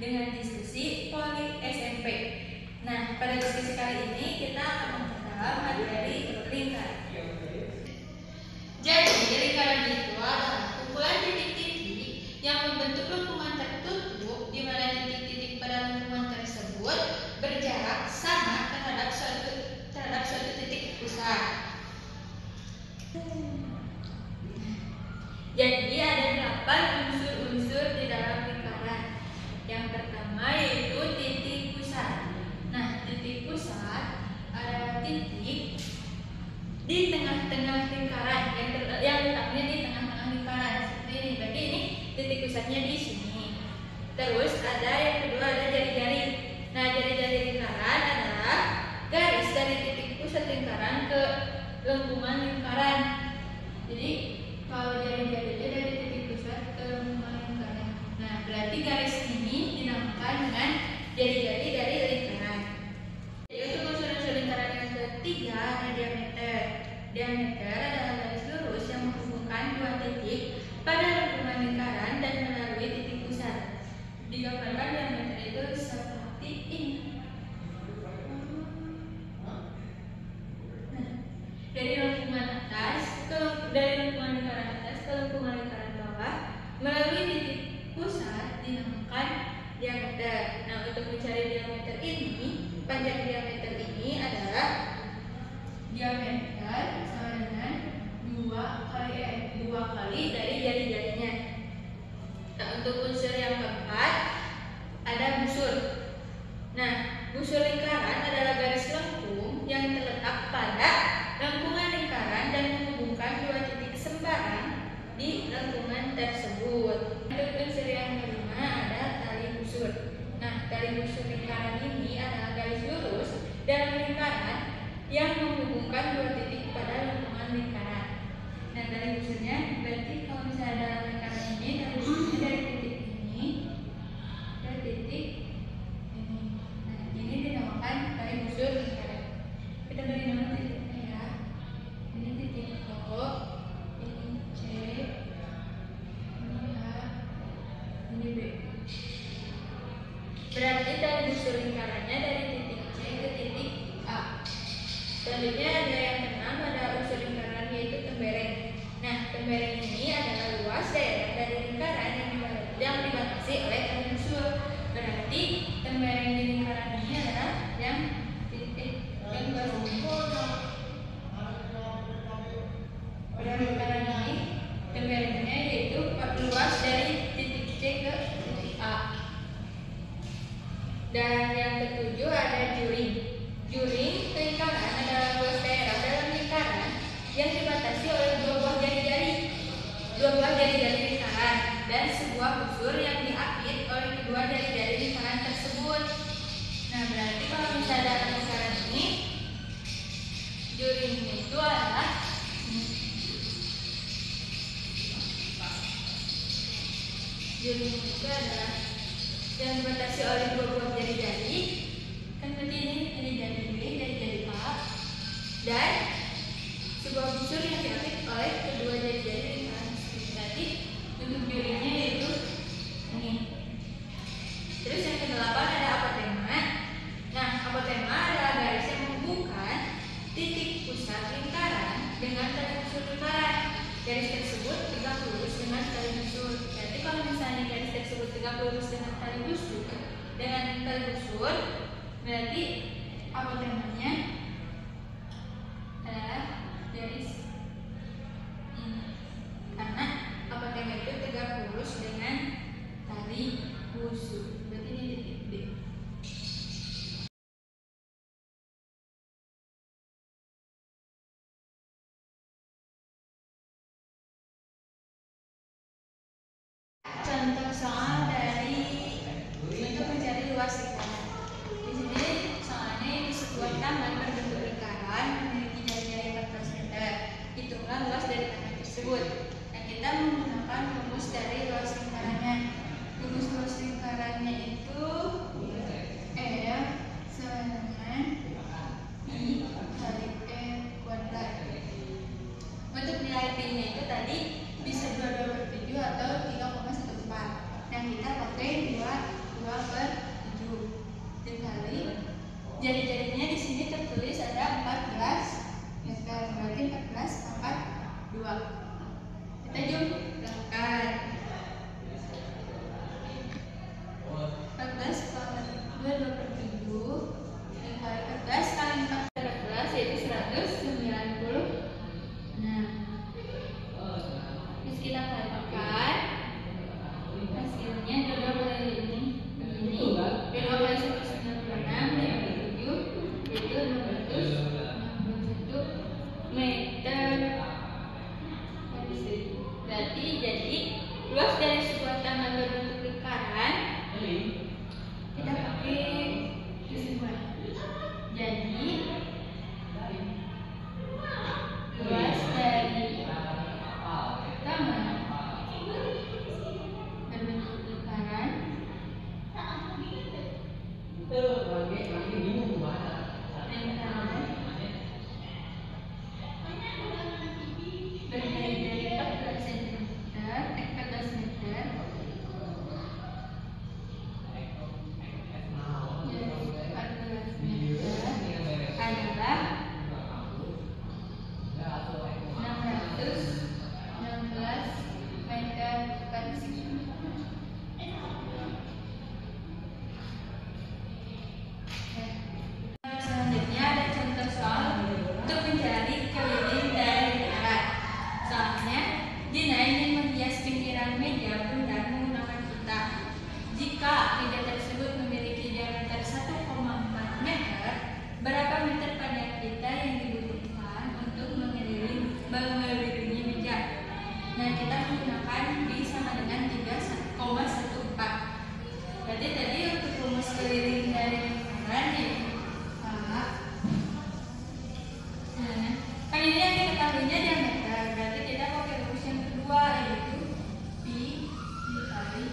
dengan diskusi Poli SMP. Nah, pada diskusi kali ini kita akan memperdalam materi lingkaran. Jadi, lingkaran itu adalah kumpulan titik-titik yang membentuk lengkungan tertutup di mana titik-titik pada lengkungan tersebut berjarak sama terhadap suatu titik pusat. Jadi ada 8 unsur-unsur di dalam lingkaran. Yang pertama yaitu titik pusat. Nah, titik pusat adalah titik di tengah-tengah lingkaran yang letaknya di tengah-tengah lingkaran seperti ini. Berarti ini titik pusatnya di sini. Terus ada yang kedua ada jari-jari. Nah, jari-jari lingkaran adalah garis dari titik pusat lingkaran ke lengkungan lingkaran. Jadi kalau jari-jarinya dari titik pusat ke lengkungan lingkaran. Nah, berarti garis ini dinamakan dengan jari-jari dari lingkaran. Jadi untuk unsur-unsur lingkaran yang ketiga ada diameter. Diameter adalah garis lurus yang menghubungkan dua titik pada lengkungan lingkaran dan melalui titik pusat. Digambarkan diameter itu seperti ini. Dari lengkungan lingkaran atas ke lengkungan lingkaran bawah melalui titik pusat dinamakan diameter. Nah, untuk mencari diameter ini, panjang diameter ini adalah diameter sama dengan dua kali dari jari-jarinya. Nah, untuk unsur yang keempat ada busur. Nah, busur lingkaran adalah garis lengkung yang terletak pada lengkungan lingkaran dan menghubungkan dua titik sembarang di lengkungan tersebut. Untuk unsur yang kelima ada tali busur. Nah, tali busur lingkaran ini adalah garis lurus dalam lingkaran yang menghubungkan dua titik pada lengkungan lingkaran. Nah, tali busurnya berarti kalau misalnya dalam lingkaran ini, tali busurnya dari titik ini ke titik ini. Nah, ini dinamakan tali busur lingkaran. Kita beri nama titiknya ya. Ini titik O, ini C, ini H, ini B. Berarti tali busur lingkarannya dari titik C ke titik A. Selanjutnya ada yang keenam, ada unsur lingkaran yaitu tembereng. Nah, tembereng ini adalah luas daerah dari lingkaran yang dibatasi oleh tali busur. Berarti tembereng di lingkaran ini adalah yang titik yang pada lingkaran ini temberengnya yaitu luas dari titik C ke titik A. Dan yang ketujuh ada juring. Juring lingkaran adalah luas daerah dalam lingkaran yang dibatasi oleh dua buah jari-jari lingkaran dan sebuah busur yang diapit oleh kedua jari-jari lingkaran tersebut. Nah, berarti kalau misalnya dalam lingkaran ini juringnya itu adalah yang dibatasi oleh dua buah jari-jari. Kan berarti ini jari B, jari A, dan sebuah busur yang diapit oleh kedua jari-jari lingkaran. Berarti untuk juringnya yaitu ini. Terus yang kedelapan ada apotema. Nah, apotema adalah garis yang menghubungkan titik pusat lingkaran dengan tali busur lingkaran. Garis tersebut tegak lurus dengan tali busur. Berarti kalau misalnya garis tersebut tegak lurus dengan tali busur, berarti apotemanya adalah garis ini. Karena apotema itu tegak lurus dengan tali busur. Berarti ini titik B. Contoh soal dari untuk mencari luas lingkaran. Di sini soalnya ini sebuah taman berbentuk lingkaran memiliki jari-jari 14 meter. Hitunglah luas dari taman tersebut. Dan kita menggunakan rumus dari luas lingkarannya. Rumus luas lingkarannya itu sama dengan I kali E kuadrat. Untuk nilai P-nya itu tadi bisa 22/7 atau 3,14. Dan kita pakai 2 per Luas dari sebuah taman berbentuk lingkaran tidak pakai kesimpulan. Jadi luas dari taman berbentuk lingkaran berdiri dari 14 meter adalah 616 meter persegi. Selanjutnya ada contoh soal untuk mencari keliling dari lingkaran. Soalnya, Dina ingin menghias pinggiran meja bundar menggunakan pita. Jika meja tersebut memiliki diameter 1,4 meter, berapa meter panjang pita yang dibutuhkan untuk mengelilingi meja? Nah, kita menggunakan B sama dengan 3,14. Berarti tadi untuk rumus keliling dari lingkaran yaitu kan ini yang diketahuinya diameter, berarti kita pakai rumus yang kedua yaitu Pi dikali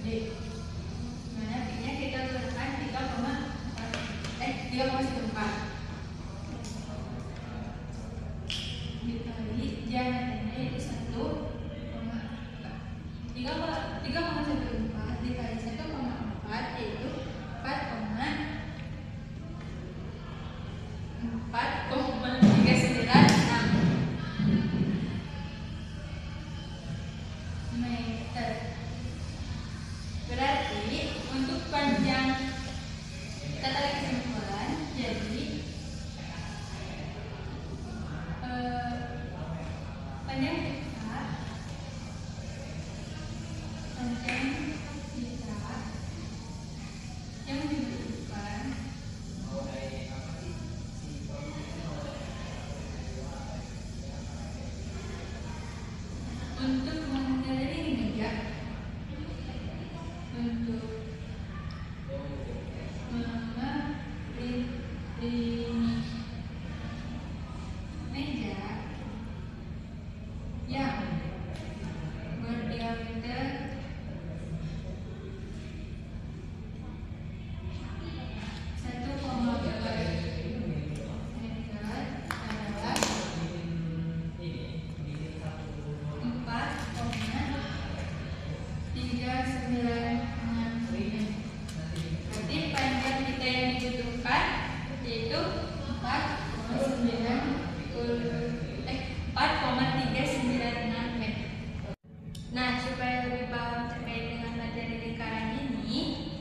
D. Mana Pi-nya kita gunakan 3,14 dikali diameternya yaitu 3,14 dikali 1,4 yaitu 4,396 meter. Berarti untuk panjang kita tarik kesimpulan, jadi panjang kita yang dibutuhkan untuk mengelilingi meja, untuk mengelilingi meja yang berdiameter 4,396. Berarti panjang kita yang dibutuhkan yaitu 4,396 meter. Nah, supaya lebih paham terkait dengan materi lingkaran ini,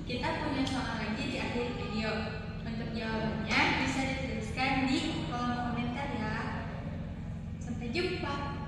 kita punya soal lagi di akhir video. Untuk jawabannya bisa dituliskan di kolom komentar ya. Sampai jumpa.